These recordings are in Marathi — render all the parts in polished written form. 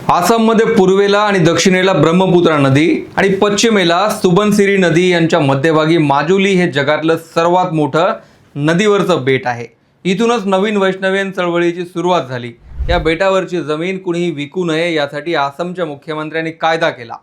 आसाममध्ये पूर्वेला आणि दक्षिणेला ब्रह्मपुत्रा नदी आणि पश्चिमेला सुबनसिरी नदी यांच्या मध्यभागी माजुली हे जगातलं सर्वात मोठं नदीवरचं बेट आहे। इथूनच नवीन वैष्णवीयन चळवळीची सुरुवात झाली। या बेटावरची जमीन कुणीही विकू नये यासाठी आसामच्या मुख्यमंत्र्यांनी कायदा केला।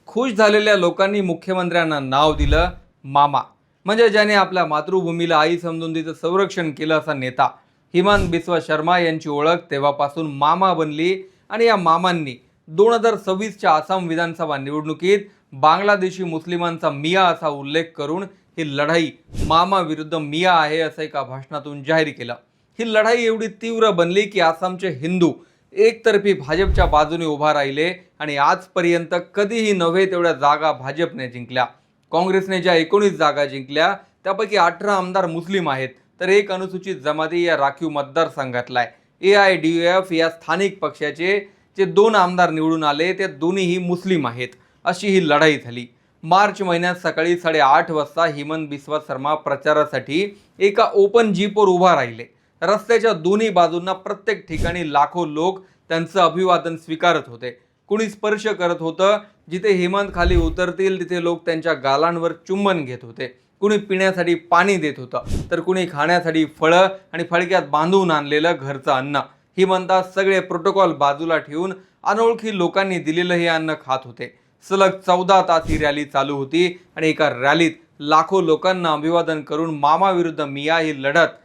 खुश झालेल्या लोकांनी मुख्यमंत्र्यांना नाव दिलं मामा, म्हणजे ज्याने आपल्या मातृभूमीला आई समजून तिचं संरक्षण केलं असा नेता। हिमंत बिस्वा शर्मा यांची ओळख तेव्हापासून मामा बनली आणि या मामांनी 2026च्या आसाम विधानसभा निवडणुकीत बांगलादेशी मुस्लिमांचा मिया असा उल्लेख करून ही लढाई मामा विरुद्ध मिया आहे असं एका भाषणातून जाहीर केलं। ही लढाई एवढी तीव्र बनली की आसामचे हिंदू एकतर्फी भाजपच्या बाजूने उभा राहिले आणि आजपर्यंत कधीही नव्हे तेवढ्या जागा भाजपने जिंकल्या। काँग्रेसने ज्या 19 जागा जिंकल्या त्यापैकी 18 आमदार मुस्लिम आहेत, तर एक अनुसूचित जमाती या राखीव मतदारसंघातला आहे। AIDUF या स्थानिक पक्षाचे जे 2 आमदार निवडून आले ते दोन्हीही मुस्लिम आहेत। अशी ही लढाई झाली। मार्च महिन्यात सकाळी 8:30 वाजता हिमंत बिस्वा शर्मा प्रचारासाठी एका ओपन जीपवर उभा राहिले। रस्त्याच्या दोन्ही बाजूंना प्रत्येक ठिकाणी लाखो लोक त्यांचं अभिवादन स्वीकारत होते। कुणी स्पर्श करत होतं, जिथे हिमंत खाली उतरतील तिथे लोक त्यांच्या गालांवर चुंबन घेत होते। कुणी पिण्यासाठी पाणी देत होतं, तर कुणी खाण्यासाठी फळं आणि फडक्यात बांधून आणलेलं घरचं अन्न। हिमंतात सगळे प्रोटोकॉल बाजूला ठेवून अनोळखी लोकांनी दिलेलं हे अन्न खात होते। सलग 14 तास ही रॅली चालू होती आणि एका रॅलीत लाखो लोकांना अभिवादन करून मामा विरुद्ध मिया ही लढत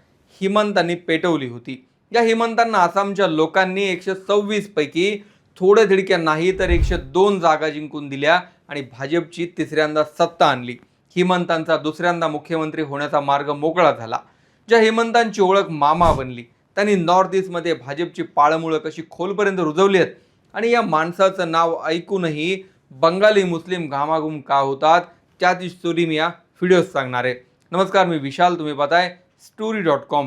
हिमंतांनी पेटवली होती। या हिमंतांना आसामच्या लोकांनी 126 पैकी थोड्या थिडक्या नाही तर 102 जागा जिंकून दिल्या आणि भाजपची तिसऱ्यांदा सत्ता आणली। हिमंतांचा दुसऱ्यांदा मुख्यमंत्री होण्याचा मार्ग मोकळा झाला। ज्या हिमंतांची ओळख मामा बनली त्यांनी नॉर्थ ईस्टमध्ये भाजपची पाळमुळं कशी खोलपर्यंत रुजवली आहेत आणि या माणसाचं नाव ऐकूनही बंगाली मुस्लिम घामाघूम का होतात त्याची स्टोरी मी या व्हिडिओत सांगणार आहे। नमस्कार, मी विशाल, तुम्ही पाहताय story.com।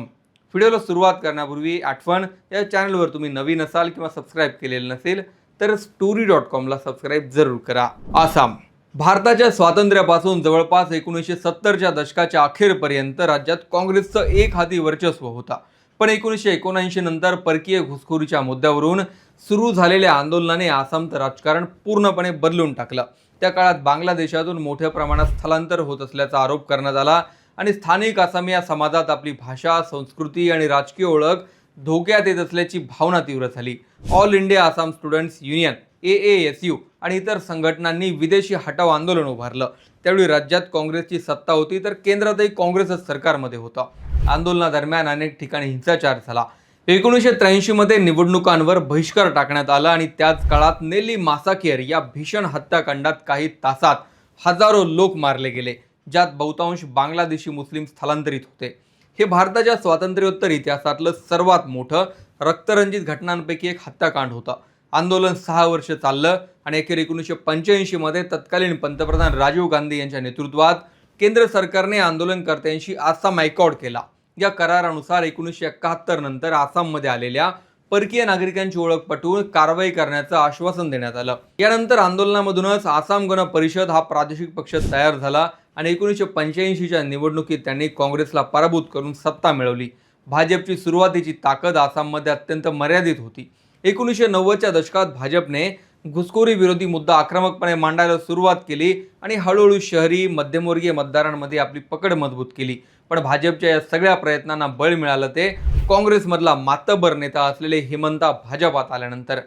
व्हिडिओला सुरुवात करण्यापूर्वी आठवण, या चॅनलवर तुम्ही नवीन असाल किंवा सबस्क्राईब केलेलं नसेल तर story.com ला सबस्क्राईब जरूर करा। आसाम भारताच्या स्वातंत्र्यापासून जवळपास 1970च्या दशकाच्या अखेरपर्यंत राज्यात काँग्रेसचं एक हाती वर्चस्व होता। पण 1979 नंतर परकीय घुसखोरीच्या मुद्द्यावरून सुरू झालेल्या आंदोलनाने आसामचं राजकारण पूर्णपणे बदलून टाकलं। त्या काळात बांगलादेशातून मोठ्या प्रमाणात स्थलांतर होत असल्याचा आरोप करण्यात आला आणि स्थानिक आसामी या समाजात आपली भाषा, संस्कृती आणि राजकीय ओळख धोक्यात येत असल्याची भावना तीव्र झाली। All India Assam students union AASU आणि इतर संघटनांनी विदेशी हटाव आंदोलन उभारलं। त्यावेळी राज्यात काँग्रेसची सत्ता होती तर केंद्रातही काँग्रेसच सरकारमध्ये होतं। आंदोलनादरम्यान अनेक ठिकाणी हिंसाचार झाला। 1983 मध्ये निवडणुकांवर बहिष्कार टाकण्यात आला आणि त्याच काळात नेली मासाकेर या भीषण हत्याकांडात काही तासात हजारो लोक मारले गेले, ज्यात बहुतांश बांगलादेशी मुस्लिम स्थलांतरित होते। हे भारताच्या स्वातंत्र्योत्तर इतिहासातलं सर्वात मोठं रक्तरंजित घटनांपैकी एक हत्याकांड होतं। आंदोलन 6 वर्ष चाललं आणि अखेर 1985 मध्ये तत्कालीन पंतप्रधान राजीव गांधी यांच्या नेतृत्वात केंद्र सरकारने आंदोलनकर्त्यांशी आसाम अकॉर्ड केला। या करारानुसार 1971 नंतर आसाममध्ये आलेल्या परकीय नागरिकांची ओळख पटवून कारवाई करण्याचं आश्वासन देण्यात आलं। यानंतर आंदोलनामधूनच आसाम गण परिषद हा प्रादेशिक पक्ष तयार झाला आणि 1985च्या निवडणुकीत त्यांनी काँग्रेसला पराभूत करून सत्ता मिळवली। भाजपची सुरुवातीची ताकद आसाममध्ये अत्यंत मर्यादित होती। 1990च्या दशकात भाजपने घुसखोरी विरोधी मुद्दा आक्रमकपणे मांडायला सुरुवात केली आणि हळूहळू शहरी मध्यमवर्गीय मतदारांमध्ये आपली पकड मजबूत केली। पण भाजपच्या या सगळ्या प्रयत्नांना बळ मिळालं ते काँग्रेसमधला मातबर नेता असलेले हिमंता भाजपात आल्यानंतर।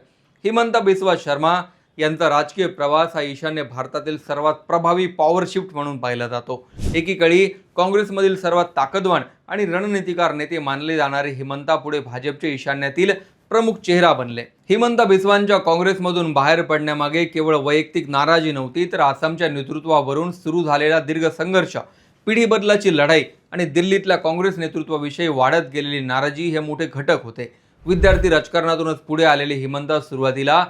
हिमंता बिस्वा शर्मा यांचा राजकीय प्रवास हा ईशान्य भारतातील सर्वात प्रभावी पॉवर शिफ्ट म्हणून पाहिला जातो। एकीकडे काँग्रेसमधील सर्वात ताकदवान आणि रणनीतिकार नेते मानले जाणारे हिमंता पुढे भाजपचे ईशान्यातील प्रमुख चेहरा बनले। हिमंता बिस्वांच्या काँग्रेसमधून बाहेर पडण्यामागे केवळ वैयक्तिक नाराजी नव्हती, तर आसामच्या नेतृत्वावरून सुरू झालेला दीर्घ संघर्ष, पिढी बदलाची लढाई आणि दिल्लीतल्या काँग्रेस नेतृत्वाविषयी वाढत गेलेली नाराजी हे मोठे घटक होते। विद्यार्थी राजकारणातूनच पुढे आलेले हिमंता सुरुवातीला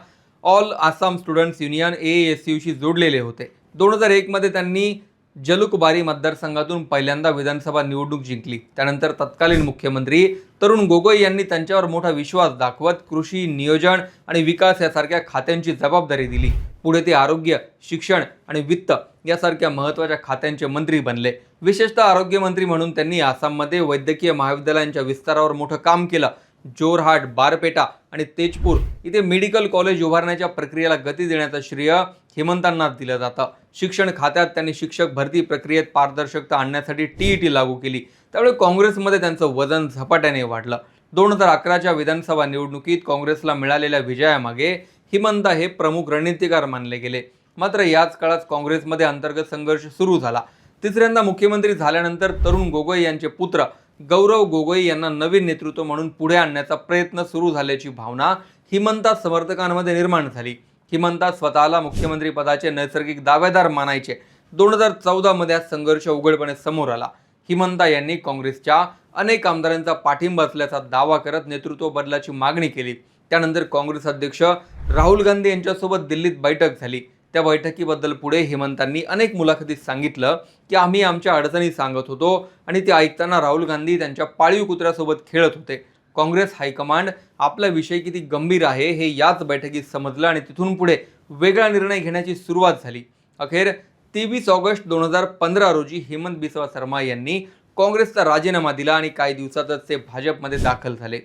all Assam students union AASU शी जोडलेले होते। 2001 मध्ये त्यांनी जलुकबारी मतदारसंघातून पहिल्यांदा विधानसभा निवडणूक जिंकली। त्यानंतर तत्कालीन मुख्यमंत्री तरुण गोगोई यांनी त्यांच्यावर मोठा विश्वास दाखवत कृषी, नियोजन आणि विकास यासारख्या खात्यांची जबाबदारी दिली। पुढे ते आरोग्य, शिक्षण आणि वित्त यासारख्या महत्त्वाच्या खात्यांचे मंत्री बनले। विशेषतः आरोग्य मंत्री म्हणून त्यांनी आसाममध्ये वैद्यकीय महाविद्यालयांच्या विस्तारावर मोठं काम केलं जोरहाट, बारपेटा आणि तेजपूर इथे मेडिकल कॉलेज उभारण्याच्या प्रक्रियेला गती देण्याचं श्रेय हिमंतांनाच दिलं जातं. शिक्षण खात्यात त्यांनी शिक्षक भरती प्रक्रियेत पारदर्शकता आणण्यासाठी टीईटी लागू केली. त्यामुळे काँग्रेसमध्ये त्यांचं वजन झपाट्याने वाढलं. 2011च्या विधानसभा निवडणुकीत काँग्रेसला मिळालेल्या विजयामागे हिमंता हे प्रमुख रणनीतिकार मानले गेले. मात्र याच काळात काँग्रेसमध्ये अंतर्गत संघर्ष सुरू झाला. तिसऱ्यांदा मुख्यमंत्री झाल्यानंतर तरुण गोगोई यांचे पुत्र गौरव गोगोई यांना नवीन नेतृत्व म्हणून पुढे आणण्याचा प्रयत्न सुरू झाल्याची भावना हिमंता समर्थकांमध्ये निर्माण झाली. हिमंता स्वतःला मुख्यमंत्री पदाचे नैसर्गिक दावेदार मानायचे. 2014 मध्ये हा संघर्ष उघडपणे समोर आला. हिमंता यांनी काँग्रेसच्या अनेक आमदारांचा पाठिंबा असल्याचा दावा करत नेतृत्व बदलाची मागणी केली. त्यानंतर काँग्रेस अध्यक्ष राहुल गांधी यांच्यासोबत दिल्लीत बैठक झाली. त्या बैठकीबद्दल पुढे हिमंतांनी अनेक मुलाखतीत सांगितलं की आम्ही आमच्या अडचणी सांगत होतो आणि ते ऐकताना राहुल गांधी त्यांच्या पाळीव कुत्र्यासोबत खेळत होते. काँग्रेस हायकमांड आपला विषय किती गंभीर आहे हे याच बैठकीत समजलं आणि तिथून पुढे वेगळा निर्णय घेण्याची सुरुवात झाली. अखेर 23 ऑगस्ट 2015 रोजी हेमंत बिस्वा शर्मा यांनी काँग्रेसचा राजीनामा दिला आणि काही दिवसातच ते भाजपमध्ये दाखल झाले.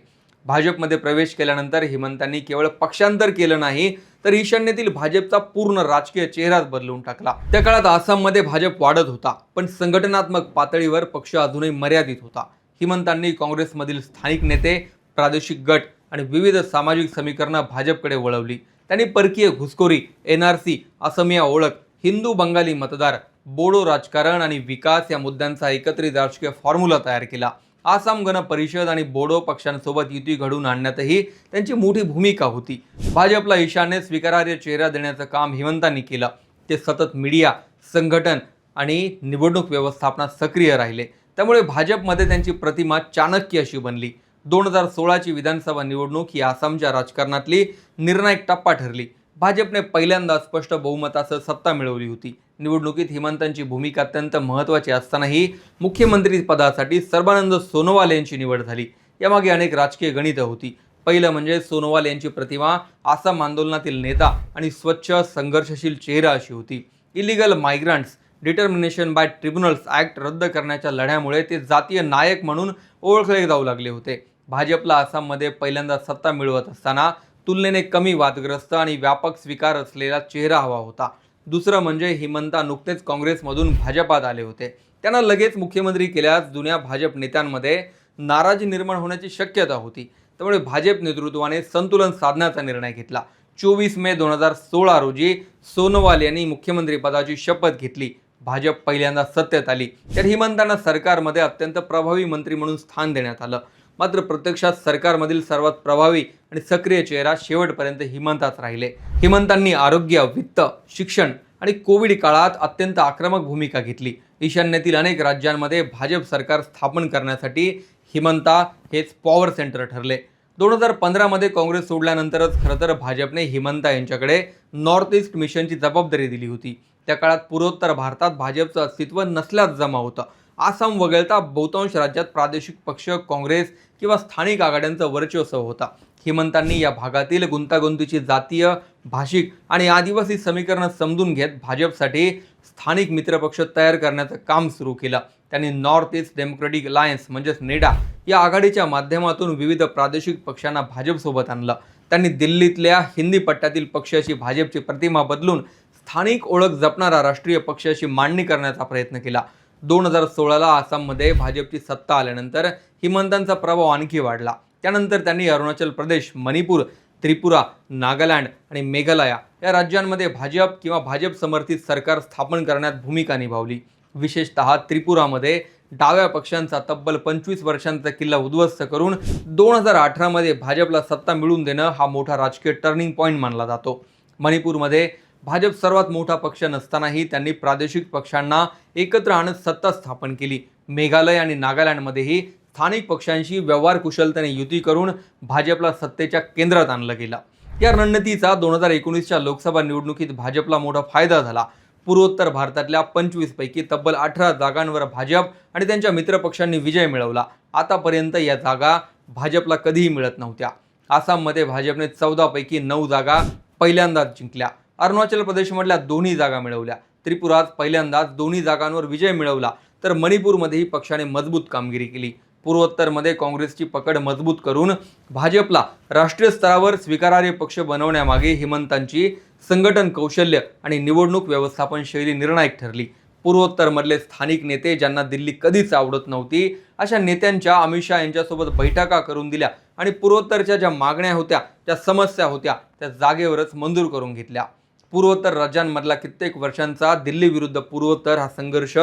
भाजपमध्ये प्रवेश केल्यानंतर हिमंतांनी केवळ पक्षांतर केलं नाही तर ईशान्येतील भाजपचा पूर्ण राजकीय चेहराच बदलून टाकला. त्या काळात आसाममध्ये भाजप वाढत होता, पण संघटनात्मक पातळीवर पक्ष अजूनही मर्यादित होता. हिमंतांनी काँग्रेसमधील स्थानिक नेते, प्रादेशिक गट आणि विविध सामाजिक समीकरणं भाजपकडे वळवली. त्यांनी परकीय घुसखोरी, NRC, असमिया ओळख, हिंदू बंगाली मतदार, बोडो राजकारण आणि विकास या मुद्द्यांचा एकत्रित राजकीय फॉर्म्युला तयार केला. आसाम गण परिषद आणि बोडो पक्षांसोबत युती घडवून आणण्यातही त्यांची मोठी भूमिका होती. भाजपला ईशान्येत स्वीकारार्ह चेहरा देण्याचं काम हिमंतांनी केलं. ते सतत मीडिया, संघटन आणि निवडणूक व्यवस्थापनात सक्रिय राहिले. त्यामुळे भाजपमध्ये त्यांची प्रतिमा चाणक्य अशी बनली. 2016ची विधानसभा निवडणूक ही आसामच्या राजकारणातली निर्णायक टप्पा ठरली. भाजपने पहिल्यांदा स्पष्ट बहुमतासह सत्ता मिळवली होती. निवडणुकीत हिमंतांची भूमिका अत्यंत महत्त्वाची असतानाही मुख्यमंत्री पदासाठी सर्बानंद सोनोवाल यांची निवड झाली. यामागे अनेक राजकीय गणितं होती. पहिलं म्हणजे सोनोवाल यांची प्रतिमा आसाम आंदोलनातील नेता आणि स्वच्छ संघर्षशील चेहरा अशी होती. Illegal migrants determination by tribunals act रद्द करण्याच्या लढ्यामुळे ते जातीय नायक म्हणून ओळखले जाऊ लागले होते. भाजपला आसाममध्ये पहिल्यांदा सत्ता मिळवत असताना तुलनेने कमी वादग्रस्त आणि व्यापक स्वीकार असलेला चेहरा हवा होता. दुसरं म्हणजे हिमंता नुकतेच काँग्रेसमधून भाजपात आले होते. त्यांना लगेच मुख्यमंत्री केल्यास जुन्या भाजप नेत्यांमध्ये नाराजी निर्माण होण्याची शक्यता होती. त्यामुळे भाजप नेतृत्वाने संतुलन साधण्याचा निर्णय घेतला. 24 मे 2016 रोजी सोनोवाल यांनी मुख्यमंत्री पदाची शपथ घेतली. भाजप पहिल्यांदा सत्तेत आली. तर हिमंतांना सरकारमध्ये अत्यंत प्रभावी मंत्री म्हणून स्थान देण्यात आलं. मात्र प्रत्यक्षात सरकारमधील सर्वात प्रभावी आणि सक्रिय चेहरा शेवटपर्यंत हिमंताच राहिले. हिमंतांनी आरोग्य, वित्त, शिक्षण आणि कोविड काळात अत्यंत आक्रमक भूमिका घेतली. ईशान्येतील अनेक राज्यांमध्ये भाजप सरकार स्थापन करण्यासाठी हिमंता हेच पॉवर सेंटर ठरले. 2015 मध्ये काँग्रेस सोडल्यानंतरच खरं तर भाजपने हिमंता यांच्याकडे नॉर्थ ईस्ट मिशनची जबाबदारी दिली होती. त्या काळात पूर्वोत्तर भारतात भाजपचं अस्तित्व नसल्यास जमा होतं. आसाम वगळता बहुतांश राज्यात प्रादेशिक पक्ष, काँग्रेस किंवा स्थानिक आघाड्यांचं वर्चस्व होता. हिमंतांनी या भागातील गुंतागुंतीची जातीय, भाषिक आणि आदिवासी समीकरणं समजून घेत भाजपसाठी स्थानिक मित्रपक्ष तयार करण्याचं काम सुरू केलं. त्यांनी नॉर्थ ईस्ट डेमोक्रेटिक अलायन्स म्हणजेच नेडा या आघाडीच्या माध्यमातून विविध प्रादेशिक पक्षांना भाजपसोबत आणलं. त्यांनी दिल्लीतल्या हिंदी पट्ट्यातील पक्षाची भाजपची प्रतिमा बदलून स्थानिक ओळख जपणारा राष्ट्रीय पक्षाची मांडणी करण्याचा प्रयत्न केला. 2016ला आसाममध्ये भाजपची सत्ता आल्यानंतर हिमंतांचा प्रभाव आणखी वाढला. त्यानंतर त्यांनी अरुणाचल प्रदेश, मणिपूर, त्रिपुरा, नागालँड आणि मेघालय या राज्यांमध्ये भाजप किंवा भाजप समर्थित सरकार स्थापन करण्यात भूमिका निभावली. विशेषतः त्रिपुरामध्ये डाव्या पक्षांचा तब्बल 25 वर्षांचा किल्ला उद्ध्वस्त करून 2018 मध्ये भाजपला सत्ता मिळवून देणं हा मोठा राजकीय टर्निंग पॉईंट मानला जातो. मणिपूरमध्ये भाजप सर्वात मोठा पक्ष नसतानाही त्यांनी प्रादेशिक पक्षांना एकत्र आणत सत्ता स्थापन केली. मेघालय आणि नागालँडमध्येही स्थानिक पक्षांशी व्यवहार कुशलतेने युती करून भाजपला सत्तेच्या केंद्रात आणलं गेलं. या रणनीतीचा 2019च्या लोकसभा निवडणुकीत भाजपला मोठा फायदा झाला. पूर्वोत्तर भारतातल्या 25 पैकी तब्बल 18 जागांवर भाजप आणि त्यांच्या मित्रपक्षांनी विजय मिळवला. आतापर्यंत या जागा भाजपला कधीही मिळत नव्हत्या. आसाममध्ये भाजपने 14 पैकी 9 जागा पहिल्यांदाच जिंकल्या. अरुणाचल प्रदेशमधल्या 2 जागा मिळवल्या. त्रिपुरात पहिल्यांदाच 2 जागांवर विजय मिळवला. तर मणिपूरमध्येही पक्षाने मजबूत कामगिरी केली. पूर्वोत्तरमध्ये काँग्रेसची पकड मजबूत करून भाजपला राष्ट्रीय स्तरावर स्वीकारार्ह पक्ष बनवण्यामागे हिमंतांची संघटन कौशल्य आणि निवडणूक व्यवस्थापन शैली निर्णायक ठरली. पूर्वोत्तरमधले स्थानिक नेते ज्यांना दिल्ली कधीच आवडत नव्हती, अशा नेत्यांच्या अमित शहा यांच्यासोबत बैठका करून दिल्या आणि पूर्वोत्तरच्या ज्या मागण्या होत्या, ज्या समस्या होत्या, त्या जागेवरच मंजूर करून घेतल्या. पूर्वोत्तर राज्यांमधला कित्येक वर्षांचा दिल्ली विरुद्ध पूर्वोत्तर हा संघर्ष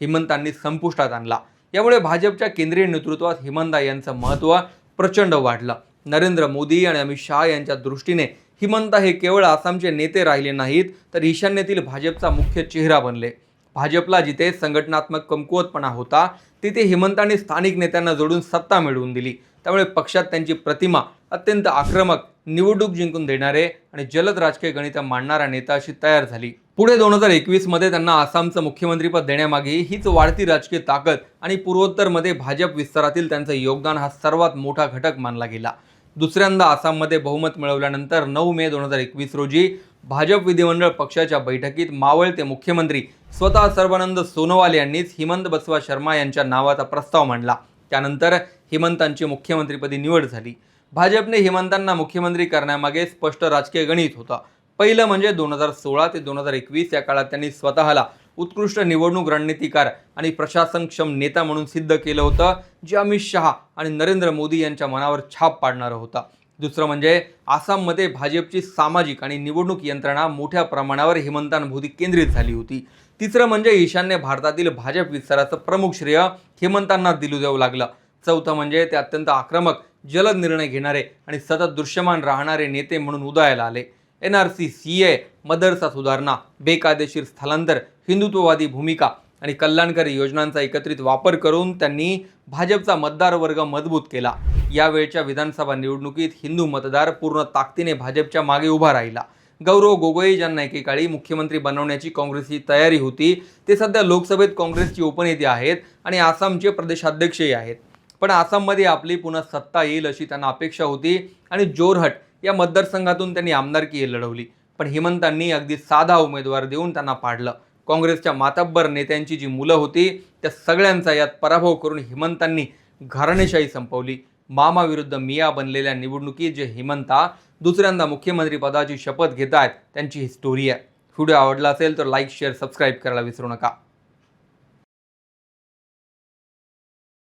हिमंतांनी संपुष्टात आणला. यामुळे भाजपच्या केंद्रीय नेतृत्वात हिमंता यांचं महत्त्व प्रचंड वाढलं. नरेंद्र मोदी आणि अमित शहा यांच्या दृष्टीने हिमंता हे केवळ आसामचे नेते राहिले नाहीत, तर ईशान्येतील भाजपचा मुख्य चेहरा बनले. भाजपला जिथे संघटनात्मक कमकुवतपणा होता, तिथे हिमंतांनी स्थानिक नेत्यांना जोडून सत्ता मिळवून दिली. त्यामुळे पक्षात त्यांची प्रतिमा अत्यंत आक्रमक, निवडणूक जिंकून देणारे आणि जलद राजकीय गणित मांडणारा नेता अशी तयार झाली. पुढे 2021 मध्ये त्यांना आसामचं मुख्यमंत्रीपद देण्यामागे हीच वाढती राजकीय ताकद आणि पूर्वोत्तरमध्ये भाजप विस्तारातील त्यांचं योगदान हा सर्वात मोठा घटक मानला गेला. दुसऱ्यांदा आसाममध्ये बहुमत मिळवल्यानंतर 9 मे 2021 रोजी भाजप विधिमंडळ पक्षाच्या बैठकीत मावळते मुख्यमंत्री स्वतः सर्बानंद सोनोवाल यांनीच हिमंत बसवा शर्मा यांच्या नावाचा प्रस्ताव मांडला. त्यानंतर हिमंतांची मुख्यमंत्रीपदी निवड झाली. भाजपने हिमंतांना मुख्यमंत्री करण्यामागे स्पष्ट राजकीय गणित होतं. पहिलं म्हणजे 2016 ते 2021 या काळात त्यांनी स्वतःला उत्कृष्ट निवडणूक रणनीतिकार आणि प्रशासनक्षम नेता म्हणून सिद्ध केलं होतं, जे अमित शहा आणि नरेंद्र मोदी यांच्या मनावर छाप पाडणारं होतं. दुसरं म्हणजे आसाममध्ये भाजपची सामाजिक आणि निवडणूक यंत्रणा मोठ्या प्रमाणावर हिमंतांभोवती केंद्रित झाली होती. तिसरं म्हणजे ईशान्य भारतातील भाजप विस्ताराचं प्रमुख श्रेय हिमंतांना दिलं जाऊ लागलं. चौथं म्हणजे ते अत्यंत आक्रमक, जलद निर्णय घेणारे आणि सतत दृश्यमान राहणारे नेते म्हणून उदयाला आले. NRC, CA, मदरसा सुधारणा, बेकायदेशीर स्थलांतर, हिंदुत्ववादी भूमिका आणि कल्याणकारी योजनांचा एकत्रित वापर करून त्यांनी भाजपचा मतदार वर्ग मजबूत केला. यावेळच्या विधानसभा निवडणुकीत हिंदू मतदार पूर्ण ताकदीने भाजपच्या मागे उभा राहिला. गौरव गोगोई ज्यांना एकेकाळी मुख्यमंत्री बनवण्याची काँग्रेसची तयारी होती, ते सध्या लोकसभेत काँग्रेसचे उपनेते आहेत आणि आसामचे प्रदेशाध्यक्षही आहेत. पण आसाममध्ये आपली पुन्हा सत्ता येईल अशी त्यांना अपेक्षा होती आणि जोरहट या मतदारसंघातून त्यांनी आमदारकी लढवली. पण हिमंतांनी अगदी साधा उमेदवार देऊन त्यांना पाडलं. काँग्रेसच्या मातब्बर नेत्यांची जी मुलं होती, त्या सगळ्यांचा यात पराभव करून हिमंतांनी घराणेशाही संपवली. मामा विरुद्ध मिया बनलेल्या निवडणुकीत जे हिमंता दुसऱ्यांदा मुख्यमंत्री पदाची शपथ घेत आहेत, त्यांची ही स्टोरी आहे. व्हिडिओ आवडला असेल तर लाईक, शेअर, सबस्क्राईब करायला विसरू नका.